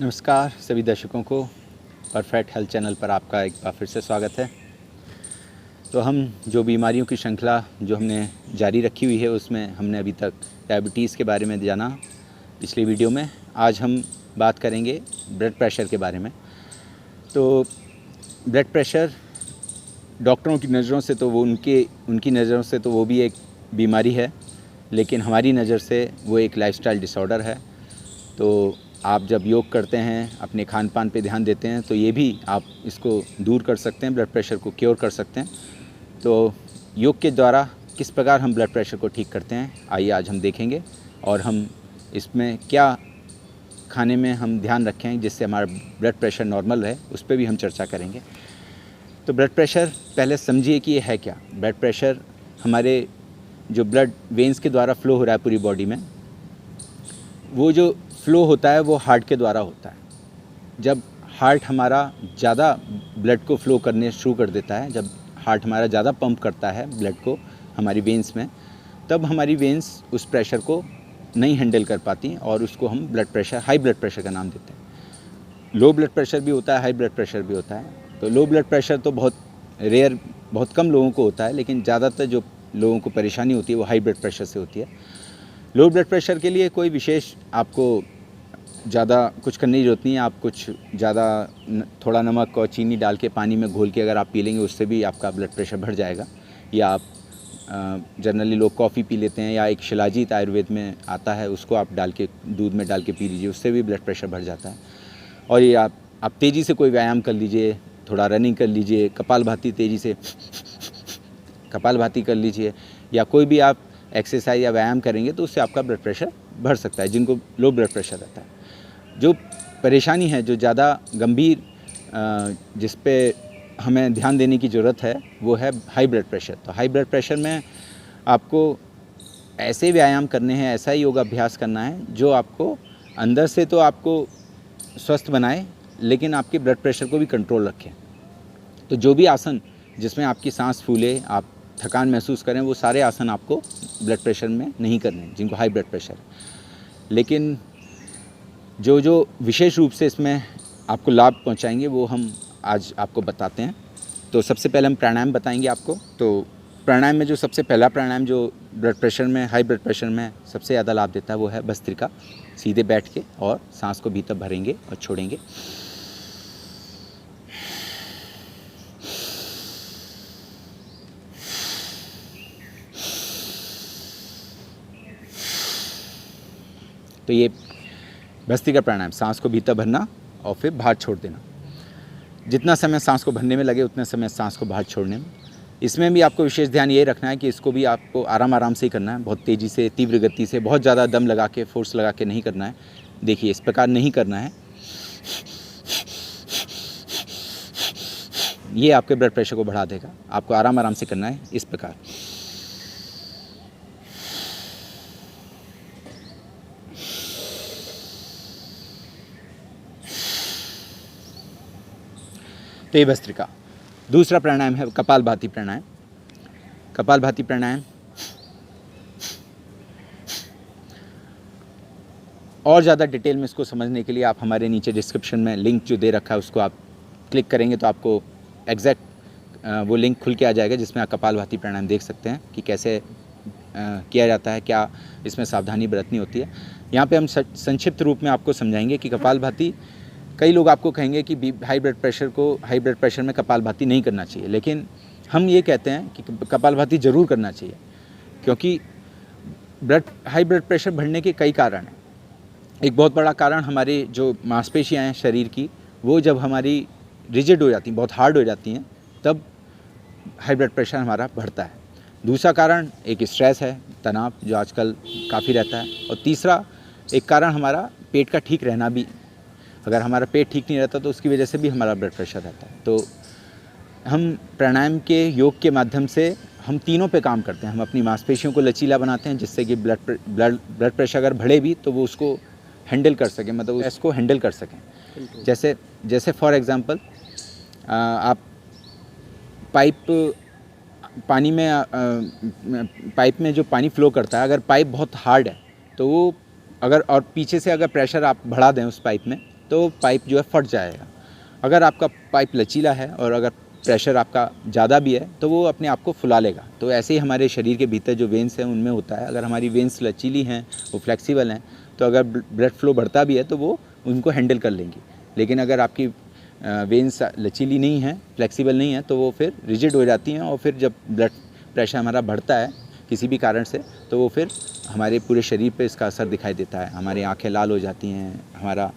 नमस्कार सभी दर्शकों को परफेक्ट हेल्थ चैनल पर आपका एक बार फिर से स्वागत है। तो हम जो बीमारियों की श्रृंखला जो हमने जारी रखी हुई है उसमें हमने अभी तक डायबिटीज़ के बारे में जाना पिछली वीडियो में। आज हम बात करेंगे ब्लड प्रेशर के बारे में। तो ब्लड प्रेशर डॉक्टरों की नज़रों से तो वो उनकी नज़रों से तो वो भी एक बीमारी है, लेकिन हमारी नज़र से वो एक लाइफस्टाइल डिसऑर्डर है। तो आप जब योग करते हैं, अपने खान पान पे ध्यान देते हैं, तो ये भी आप इसको दूर कर सकते हैं, ब्लड प्रेशर को क्योर कर सकते हैं। तो योग के द्वारा किस प्रकार हम ब्लड प्रेशर को ठीक करते हैं, आइए आज हम देखेंगे। और हम इसमें क्या खाने में हम ध्यान रखें जिससे हमारा ब्लड प्रेशर नॉर्मल रहे, उस पर भी हम चर्चा करेंगे। तो ब्लड प्रेशर पहले समझिए कि ये है क्या। ब्लड प्रेशर हमारे जो ब्लड वेंस के द्वारा फ्लो हो रहा है पूरी बॉडी में, वो जो फ्लो होता है वो हार्ट के द्वारा होता है। जब हार्ट हमारा ज़्यादा ब्लड को फ्लो करने शुरू कर देता है, जब हार्ट हमारा ज़्यादा पंप करता है ब्लड को हमारी वेंस में, तब हमारी वेंस उस प्रेशर को नहीं हैंडल कर पाती और उसको हम blood pressure, high blood pressure का नाम देते हैं। लो ब्लड प्रेशर भी होता है, हाई ब्लड प्रेशर भी होता है। तो लो ब्लड प्रेशर तो बहुत रेयर, बहुत कम लोगों को होता है, लेकिन ज़्यादातर जो लोगों को परेशानी होती है वो हाई ब्लड प्रेशर से होती है। लो ब्लड प्रेशर के लिए कोई विशेष आपको ज़्यादा कुछ करने की ज़रूरत नहीं है। आप कुछ ज़्यादा थोड़ा नमक और चीनी डाल के पानी में घोल के अगर आप पी लेंगे, उससे भी आपका ब्लड प्रेशर बढ़ जाएगा। या आप जनरली लोग कॉफ़ी पी लेते हैं, या एक शिलाजीत आयुर्वेद में आता है, उसको आप डाल के दूध में डाल के पी लीजिए, उससे भी ब्लड प्रेशर बढ़ जाता है। और ये आप तेज़ी से कोई व्यायाम कर लीजिए, थोड़ा रनिंग कर लीजिए, कपालभाति तेज़ी से कपालभाति कर लीजिए, या कोई भी आप एक्सरसाइज या व्यायाम करेंगे तो उससे आपका ब्लड प्रेशर बढ़ सकता है, जिनको लो ब्लड प्रेशर रहता है। जो परेशानी है, जो ज़्यादा गंभीर जिस पे हमें ध्यान देने की ज़रूरत है, वो है हाई ब्लड प्रेशर। तो हाई ब्लड प्रेशर में आपको ऐसे व्यायाम करने हैं, ऐसा ही योग अभ्यास करना है जो आपको अंदर से तो आपको स्वस्थ बनाए, लेकिन आपके ब्लड प्रेशर को भी कंट्रोल रखे। तो जो भी आसन जिसमें आपकी सांस फूले, आप थकान महसूस करें, वो सारे आसन आपको ब्लड प्रेशर में नहीं करने, जिनको हाई ब्लड प्रेशर है। लेकिन जो विशेष रूप से इसमें आपको लाभ पहुंचाएंगे वो हम आज आपको बताते हैं। तो सबसे पहले हम प्राणायाम बताएंगे आपको। तो प्राणायाम में जो सबसे पहला प्राणायाम जो ब्लड प्रेशर में, हाई ब्लड प्रेशर में सबसे ज़्यादा लाभ देता है, वो है भस्त्रिका। सीधे बैठ के और सांस को भीतर भरेंगे और छोड़ेंगे। तो ये भस्त्रिका प्राणायाम, सांस को भीतर भरना और फिर बाहर छोड़ देना। जितना समय सांस को भरने में लगे उतने समय सांस को बाहर छोड़ने में। इसमें भी आपको विशेष ध्यान ये रखना है कि इसको भी आपको आराम आराम से ही करना है, बहुत तेज़ी से, तीव्र गति से, बहुत ज़्यादा दम लगा के, फोर्स लगा के नहीं करना है। देखिए, इस प्रकार नहीं करना है। ये आपके ब्लड प्रेशर को बढ़ा देगा। आपको आराम आराम से करना है इस प्रकार। तो ये भस्त्रिका। दूसरा प्राणायाम है कपालभाति प्राणायाम। कपालभाति प्राणायाम और ज़्यादा डिटेल में इसको समझने के लिए आप हमारे नीचे डिस्क्रिप्शन में लिंक जो दे रखा है उसको आप क्लिक करेंगे तो आपको एग्जैक्ट वो लिंक खुल के आ जाएगा, जिसमें आप कपालभाति प्राणायाम देख सकते हैं कि कैसे किया जाता है, क्या इसमें सावधानी बरतनी होती है। यहाँ पे हम संक्षिप्त रूप में आपको समझाएंगे कि कपालभाति, कई लोग आपको कहेंगे कि हाई ब्लड प्रेशर में कपालभाति नहीं करना चाहिए, लेकिन हम ये कहते हैं कि कपालभाति ज़रूर करना चाहिए, क्योंकि हाई ब्लड प्रेशर बढ़ने के कई कारण हैं। एक बहुत बड़ा कारण हमारी जो मांसपेशियां हैं शरीर की, वो जब हमारी रिजिड हो जाती हैं, बहुत हार्ड हो जाती हैं, तब हाई ब्लड प्रेशर हमारा बढ़ता है। दूसरा कारण एक स्ट्रेस है, तनाव जो आजकल काफ़ी रहता है। और तीसरा एक कारण हमारा पेट का ठीक रहना भी। अगर हमारा पेट ठीक नहीं रहता तो उसकी वजह से भी हमारा ब्लड प्रेशर रहता है। तो हम प्राणायाम के, योग के माध्यम से हम तीनों पे काम करते हैं। हम अपनी मांसपेशियों को लचीला बनाते हैं, जिससे कि ब्लड प्रेशर अगर बढ़े भी तो वो उसको हैंडल कर सकें, मतलब इसको हैंडल कर सकें। जैसे फॉर एग्ज़ाम्पल, आप पाइप में जो पानी फ्लो करता है, अगर पाइप बहुत हार्ड है तो वो और पीछे से अगर प्रेशर आप बढ़ा दें उस पाइप में, तो पाइप जो है फट जाएगा। अगर आपका पाइप लचीला है और अगर प्रेशर आपका ज़्यादा भी है तो वो अपने आप को फुला लेगा। तो ऐसे ही हमारे शरीर के भीतर जो वेंस हैं उनमें होता है। अगर हमारी वेंस लचीली हैं, वो फ्लेक्सिबल हैं, तो अगर ब्लड फ्लो बढ़ता भी है तो वो उनको हैंडल कर लेंगी। लेकिन अगर आपकी वेंस लचीली नहीं है, फ्लेक्सिबल नहीं है, तो वो फिर रिजिड हो जाती हैं और फिर जब ब्लड प्रेशर हमारा बढ़ता है किसी भी कारण से, तो वो फिर हमारे पूरे शरीर पे इसका असर दिखाई देता है। हमारी आंखें लाल हो जाती हैं, हमारा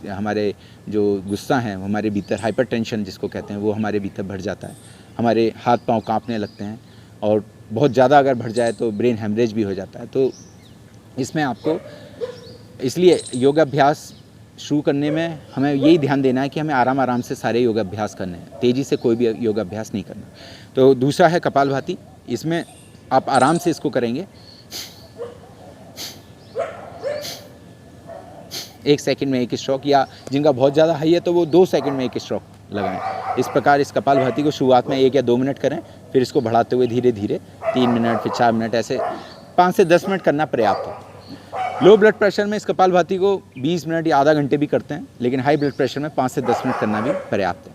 हमारे जो गुस्सा हैं हमारे भीतर, हाइपरटेंशन जिसको कहते हैं, वो हमारे भीतर बढ़ जाता है। हमारे हाथ पांव कांपने लगते हैं और बहुत ज़्यादा अगर बढ़ जाए तो ब्रेन हेमरेज भी हो जाता है। तो इसमें आपको इसलिए योगाभ्यास शुरू करने में हमें यही ध्यान देना है कि हमें आराम आराम से सारे योगाभ्यास करने हैं, तेज़ी से कोई भी योगाभ्यास नहीं करना। तो दूसरा है कपालभाति। इसमें आप आराम से इसको करेंगे, 1 सेकंड में 1 स्ट्रोक, या जिनका बहुत ज़्यादा हाई है तो वो 2 सेकंड में 1 स्ट्रोक लगाएं। इस प्रकार इस कपालभाति को शुरुआत में 1 या 2 मिनट करें, फिर इसको बढ़ाते हुए धीरे धीरे 3 मिनट, फिर 4 मिनट, ऐसे 5 से 10 मिनट करना पर्याप्त है। लो ब्लड प्रेशर में इस कपालभाति को 20 मिनट या आधा घंटे भी करते हैं, लेकिन हाई ब्लड प्रेशर में 5 से 10 मिनट करना भी पर्याप्त है।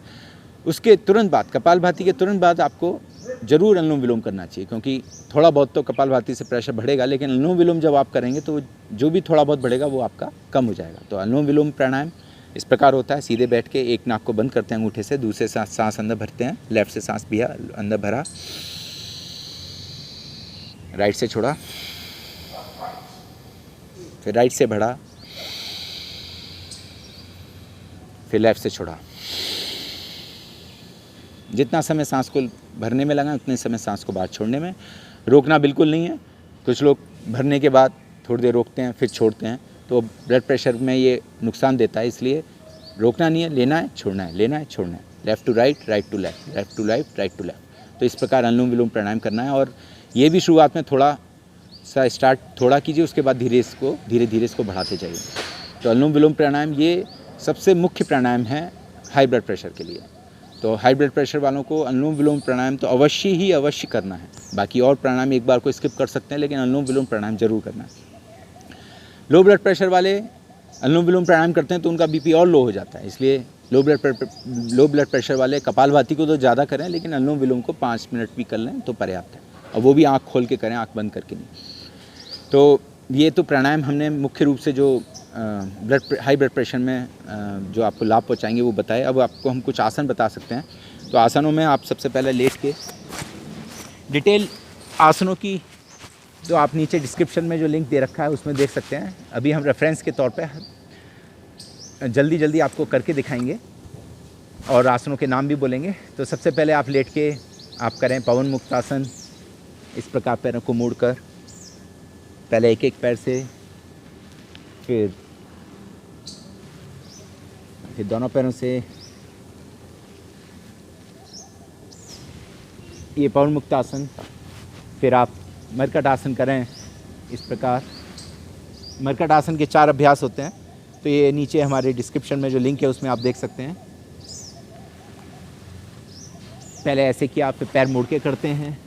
उसके तुरंत बाद, कपालभाति के तुरंत बाद आपको ज़रूर अनुलोम विलोम करना चाहिए, क्योंकि थोड़ा बहुत तो कपालभाति से प्रेशर बढ़ेगा, लेकिन अनुलोम विलोम जब आप करेंगे तो जो भी थोड़ा बहुत बढ़ेगा वो आपका कम हो जाएगा। तो अनुलोम विलोम प्राणायाम इस प्रकार होता है, सीधे बैठ के एक नाक को बंद करते हैं अंगूठे से, दूसरे से सांस अंदर भरते हैं, लेफ्ट से सांस भी अंदर भरा, राइट से छोड़ा, फिर राइट से बढ़ा, फिर लेफ्ट से छोड़ा। जितना समय सांस को भरने में लगा उतने समय सांस को बाहर छोड़ने में। रोकना बिल्कुल नहीं है। कुछ लोग भरने के बाद थोड़ी देर रोकते हैं फिर छोड़ते हैं, तो ब्लड प्रेशर में ये नुकसान देता है। इसलिए रोकना नहीं है, लेना है, छोड़ना है, लेना है, छोड़ना है, left to right, right to left, left to right, right to left. तो इस प्रकार अनुलोम विलोम प्राणायाम करना है। और ये भी शुरुआत में थोड़ा सा स्टार्ट थोड़ा कीजिए, उसके बाद धीरे धीरे इसको बढ़ाते जाइए। तो अनुलोम विलोम प्राणायाम ये सबसे मुख्य प्राणायाम है हाई ब्लड प्रेशर के लिए। तो हाई ब्लड प्रेशर वालों को अनुलोम विलोम प्राणायाम तो अवश्य करना है। बाकी और प्राणायाम एक बार को स्किप कर सकते हैं, लेकिन अनुलोम विलोम प्राणायाम जरूर करना है। लो ब्लड प्रेशर वाले अनुलोम विलोम प्राणायाम करते हैं तो उनका बीपी और लो हो जाता है। इसलिए लो ब्लड प्रेशर वाले कपालभाति को तो ज़्यादा करें, लेकिन अनुलोम विलोम को 5 मिनट भी कर लें तो पर्याप्त है, और वो भी आँख खोल के करें, आँख बंद करके नहीं। तो ये तो प्राणायाम हमने मुख्य रूप से जो हाई ब्लड प्रेशर में जो आपको लाभ पहुंचाएंगे वो बताए। अब आपको हम कुछ आसन बता सकते हैं। तो आसनों में आप सबसे पहले लेट के डिटेल आसनों की जो आप नीचे डिस्क्रिप्शन में जो लिंक दे रखा है उसमें देख सकते हैं। अभी हम रेफरेंस के तौर पे जल्दी आपको करके दिखाएंगे और आसनों के नाम भी बोलेंगे। तो सबसे पहले आप लेट के आप करें पवन मुक्त आसन। इस प्रकार पैरों को मोड़कर पहले एक पैर से, फिर दोनों पैरों से, ये पवन मुक्त आसन। फिर आप मरकट आसन करें इस प्रकार। मरकट आसन के 4 अभ्यास होते हैं, तो ये नीचे हमारे डिस्क्रिप्शन में जो लिंक है उसमें आप देख सकते हैं। पहले ऐसे किया, फिर पैर मोड़ के करते हैं,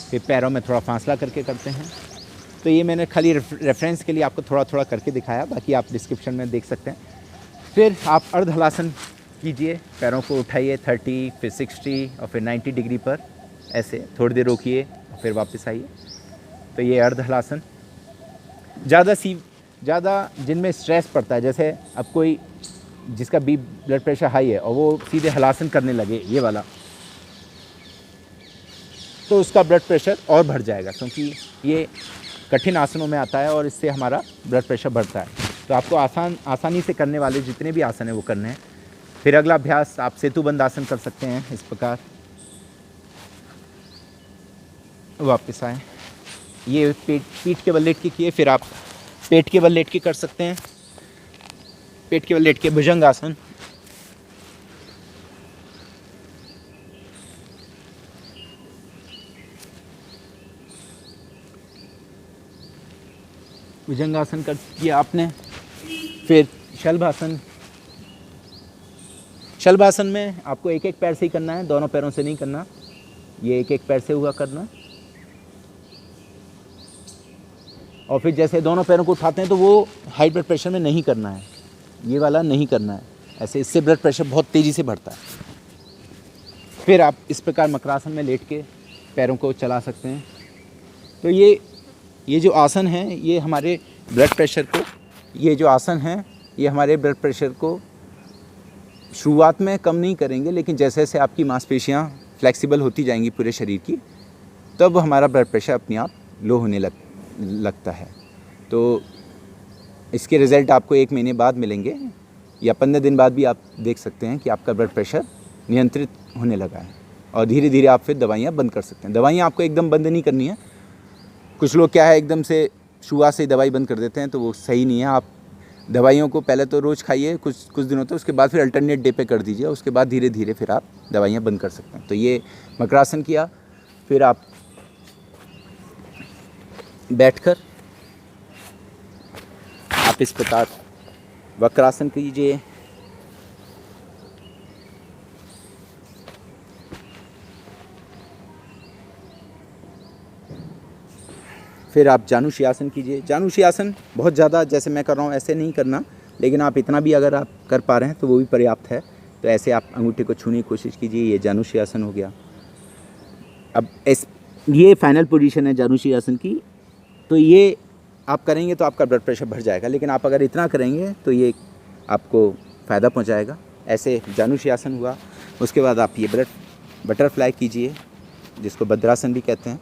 फिर पैरों में थोड़ा फासला करके करते हैं। तो ये मैंने खाली रेफरेंस के लिए आपको थोड़ा करके दिखाया, बाकी आप डिस्क्रिप्शन में देख सकते हैं। फिर आप अर्ध हलासन कीजिए, पैरों को उठाइए 30, फिर 60 और फिर 90 डिग्री पर, ऐसे थोड़ी देर रोकिए और फिर वापस आइए। तो ये अर्ध हलासन। ज़्यादा जिनमें स्ट्रेस पड़ता है, जैसे अब कोई जिसका ब्लड प्रेशर हाई है और वो सीधे हलासन करने लगे ये वाला, तो उसका ब्लड प्रेशर और बढ़ जाएगा, क्योंकि ये कठिन आसनों में आता है और इससे हमारा ब्लड प्रेशर बढ़ता है। तो आपको आसानी से करने वाले जितने भी आसन हैं वो करने हैं। फिर अगला अभ्यास आप सेतुबंद आसन कर सकते हैं इस प्रकार। वापस आए, ये पीठ के बल लेट के किए, फिर आप पेट के बल लेट के कर सकते हैं। पेट के बल लेट के भुजंग आसन। भुजंगासन कर किया आपने। फिर शलभासन। शलभासन में आपको एक पैर से ही करना है, दोनों पैरों से नहीं करना। ये एक पैर से हुआ करना। और फिर जैसे दोनों पैरों को उठाते हैं तो वो हाई ब्लड प्रेशर में नहीं करना है। ये वाला नहीं करना है ऐसे, इससे ब्लड प्रेशर बहुत तेज़ी से बढ़ता है। फिर आप इस प्रकार मकरासन में लेट के पैरों को चला सकते हैं। तो ये जो आसन है ये हमारे ब्लड प्रेशर को, ये जो आसन है ये हमारे ब्लड प्रेशर को शुरुआत में कम नहीं करेंगे, लेकिन जैसे जैसे आपकी मांसपेशियाँ फ्लेक्सिबल होती जाएंगी पूरे शरीर की, तब हमारा ब्लड प्रेशर अपने आप लो होने लगता है। तो इसके रिज़ल्ट आपको 1 महीने बाद मिलेंगे या 15 दिन बाद भी आप देख सकते हैं कि आपका ब्लड प्रेशर नियंत्रित होने लगा है। और धीरे धीरे आप फिर दवाइयाँ बंद कर सकते हैं। दवाइयाँ आपको एकदम बंद नहीं करनी है। कुछ लोग क्या है एकदम से शुरुआत से ही दवाई बंद कर देते हैं, तो वो सही नहीं है। आप दवाइयों को पहले तो रोज़ खाइए कुछ दिनों तक, उसके बाद फिर अल्टरनेट डे पे कर दीजिए, उसके बाद धीरे धीरे फिर आप दवाइयाँ बंद कर सकते हैं। तो ये मकरासन किया, फिर आप बैठकर आप इस प्रकार वक्रासन कीजिए। फिर आप जानुशी आसन कीजिए। जानुशी आसन बहुत ज़्यादा जैसे मैं कर रहा हूँ ऐसे नहीं करना, लेकिन आप इतना भी अगर आप कर पा रहे हैं तो वो भी पर्याप्त है। तो ऐसे आप अंगूठे को छूने की कोशिश कीजिए। ये जानुशी आसन हो गया। अब ये फाइनल पोजीशन है जानुशी आसन की। तो ये आप करेंगे तो आपका ब्लड प्रेशर बढ़ जाएगा, लेकिन आप अगर इतना करेंगे तो ये आपको फ़ायदा पहुँचाएगा। ऐसे जानुशी आसन हुआ। उसके बाद आप ये बटरफ्लाई कीजिए, जिसको भद्रासन भी कहते हैं।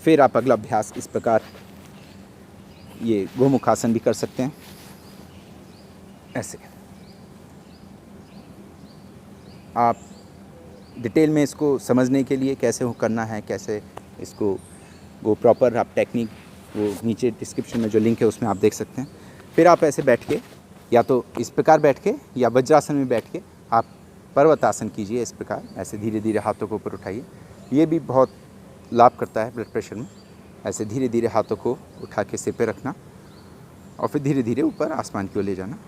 फिर आप अगला अभ्यास इस प्रकार ये गोमुखासन भी कर सकते हैं ऐसे। आप डिटेल में इसको समझने के लिए कैसे वो करना है, कैसे इसको वो प्रॉपर आप टेक्निक वो नीचे डिस्क्रिप्शन में जो लिंक है उसमें आप देख सकते हैं। फिर आप ऐसे बैठ के या तो इस प्रकार बैठ के या वज्रासन में बैठ के आप पर्वतासन कीजिए। इस प्रकार ऐसे धीरे धीरे हाथों को ऊपर उठाइए। ये भी बहुत लाभ करता है ब्लड प्रेशर में। ऐसे धीरे धीरे हाथों को उठा के सिर पे रखना और फिर धीरे धीरे ऊपर आसमान की ओर ले जाना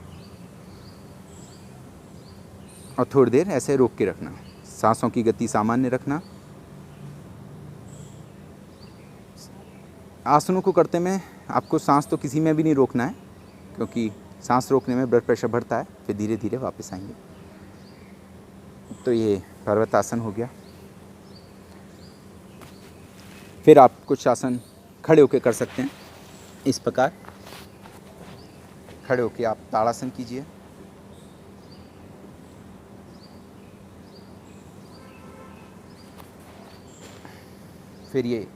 और थोड़ी देर ऐसे रोक के रखना। सांसों की गति सामान्य रखना। आसनों को करते में आपको सांस तो किसी में भी नहीं रोकना है, क्योंकि सांस रोकने में ब्लड प्रेशर बढ़ता है। फिर धीरे धीरे वापस आएंगे। तो ये पर्वतासन हो गया। फिर आप कुछ आसन खड़े होकर कर सकते हैं। इस प्रकार खड़े होकर आप ताड़ासन कीजिए। फिर ये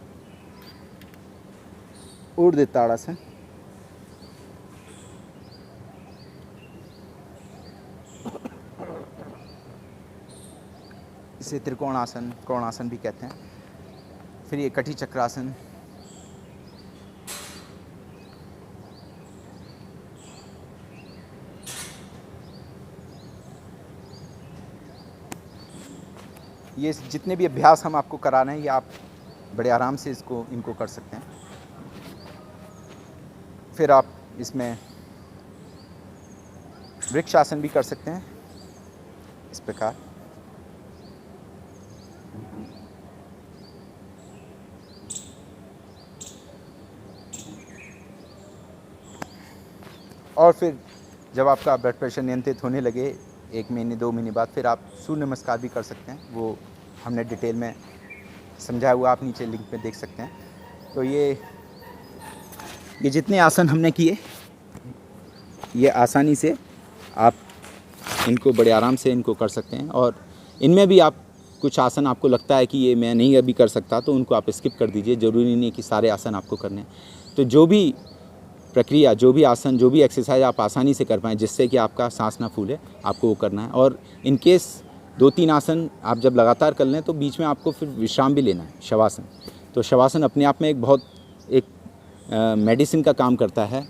ऊर्ध्व ताड़ासन। इसे त्रिकोणासन, कोणासन भी कहते हैं। फिर ये कटी चक्रासन। ये जितने भी अभ्यास हम आपको करा रहे हैं ये आप बड़े आराम से इनको कर सकते हैं। फिर आप इसमें वृक्षासन भी कर सकते हैं इस प्रकार। और फिर जब आपका ब्लड प्रेशर नियंत्रित होने लगे 1 महीने 2 महीने बाद, फिर आप सूर्य नमस्कार भी कर सकते हैं। वो हमने डिटेल में समझाया हुआ, आप नीचे लिंक पे देख सकते हैं। तो ये जितने आसन हमने किए ये आसानी से आप इनको बड़े आराम से इनको कर सकते हैं। और इनमें भी आप कुछ आसन आपको लगता है कि ये मैं नहीं अभी कर सकता, तो उनको आप स्किप कर दीजिए। ज़रूरी नहीं है कि सारे आसन आपको करने हैं। तो जो भी प्रक्रिया, जो भी आसन, जो भी एक्सरसाइज आप आसानी से कर पाएँ जिससे कि आपका सांस ना फूले, आपको वो करना है। और इन केस 2-3 आसन आप जब लगातार कर लें तो बीच में आपको फिर विश्राम भी लेना है, शवासन। तो शवासन अपने आप में एक मेडिसिन का काम करता है।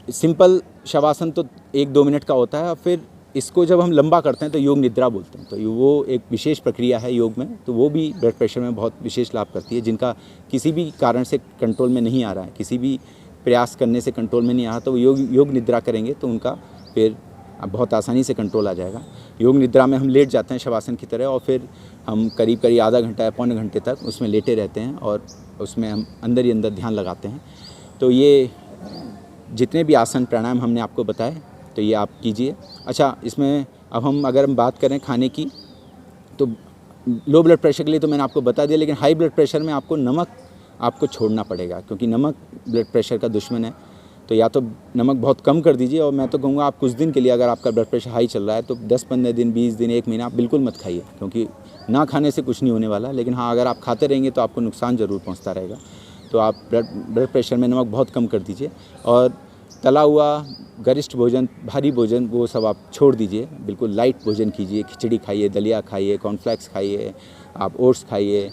सिंपल शवासन तो 1-2 मिनट का होता है। फिर इसको जब हम लंबा करते हैं तो योग निद्रा बोलते हैं। तो वो एक विशेष प्रक्रिया है योग में। तो वो भी ब्लड प्रेशर में बहुत विशेष लाभ करती है। जिनका किसी भी कारण से कंट्रोल में नहीं आ रहा है, किसी भी प्रयास करने से कंट्रोल में नहीं आ रहा, तो वो योग निद्रा करेंगे तो उनका फिर अब बहुत आसानी से कंट्रोल आ जाएगा। योग निद्रा में हम लेट जाते हैं शवासन की तरह और फिर हम करीब करीब आधा घंटा या पौने घंटे तक उसमें लेटे रहते हैं और उसमें हम अंदर ही अंदर ध्यान लगाते हैं। तो ये जितने भी आसन प्राणायाम हमने आपको बताए तो ये आप कीजिए। अच्छा, इसमें अब अगर हम बात करें खाने की, तो लो ब्लड प्रेशर के लिए तो मैंने आपको बता दिया, लेकिन हाई ब्लड प्रेशर में आपको नमक आपको छोड़ना पड़ेगा, क्योंकि नमक ब्लड प्रेशर का दुश्मन है। तो या तो नमक बहुत कम कर दीजिए, और मैं तो कहूँगा आप कुछ दिन के लिए, अगर आपका ब्लड प्रेशर हाई चल रहा है तो 10-15 दिन, 20 दिन, 1 महीना आप बिल्कुल मत खाइए, क्योंकि ना खाने से कुछ नहीं होने वाला। लेकिन हाँ, अगर आप खाते रहेंगे तो आपको नुकसान ज़रूर पहुँचता रहेगा। तो आप ब्लड प्रेशर में नमक बहुत कम कर दीजिए, और तला हुआ गरिष्ठ भोजन, भारी भोजन, वो सब आप छोड़ दीजिए। बिल्कुल लाइट भोजन कीजिए, खिचड़ी खाइए, दलिया खाइए, कॉर्नफ्लेक्स खाइए, आप ओट्स खाइए,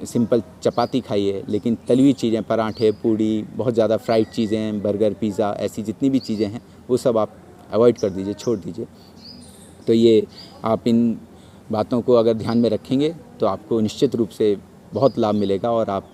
सिंपल चपाती खाइए। लेकिन तली हुई चीज़ें, पराठे, पूड़ी, बहुत ज़्यादा फ्राइड चीज़ें, बर्गर, पिज़्ज़ा, ऐसी जितनी भी चीज़ें हैं वो सब आप अवॉइड कर दीजिए, छोड़ दीजिए। तो ये आप इन बातों को अगर ध्यान में रखेंगे तो आपको निश्चित रूप से बहुत लाभ मिलेगा, और आप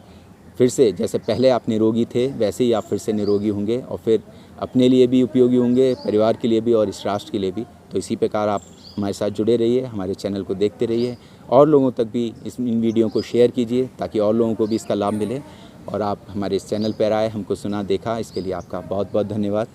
फिर से जैसे पहले आप निरोगी थे वैसे ही आप फिर से निरोगी होंगे, और फिर अपने लिए भी उपयोगी होंगे, परिवार के लिए भी और इस राष्ट्र के लिए भी। तो इसी प्रकार आप हमारे साथ जुड़े रहिए, हमारे चैनल को देखते रहिए, और लोगों तक भी इन वीडियो को शेयर कीजिए ताकि और लोगों को भी इसका लाभ मिले। और आप हमारे इस चैनल पर आए, हमको सुना, देखा, इसके लिए आपका बहुत बहुत धन्यवाद।